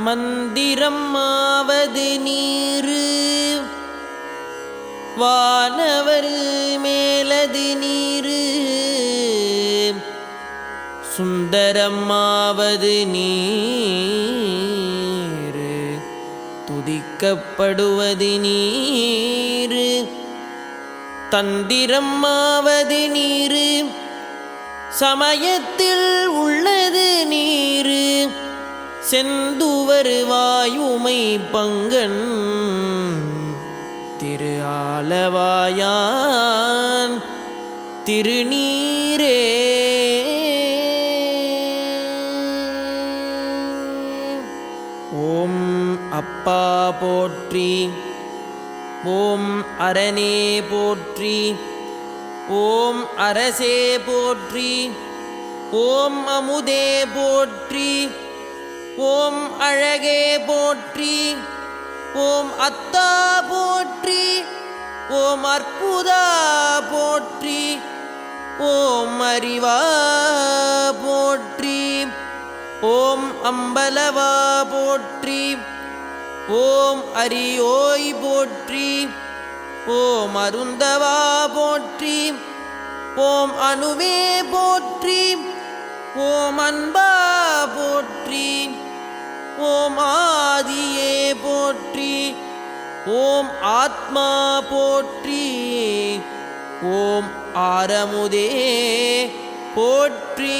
மந்திரம் ஆவது நீரு வானவர் மேலது நீரு சுந்தரமாவது நீரு துதிக்கப்படுவது நீரு தந்திரமாவது நீரு சமயத்தில் உள்ளது நீரு செந்துவர் வாயுமை பங்கன் திரு ஆலவாயான் திருநீரே. ஓம் அப்பா போற்றி, ஓம் அரணே போற்றி, ஓம் அரசே போற்றி, ஓம் அமுதே போற்றி, ஓம் அழகே போற்றி, ஓம் அத்தா போற்றி, ஓம் அற்புதா போற்றி, ஓம் அறிவா போற்றி, ஓம் அம்பலவா போற்றி, ஓம் அரியோய் போற்றி, ஓம் அருந்தவா போற்றி, ஓம் அணுவே போற்றி, ஓம் அன்பா போற்றி, ஓம் ஆதியே போற்றி, ஓம் ஆத்மா போற்றி, ஓம் ஆரமுதே போற்றி.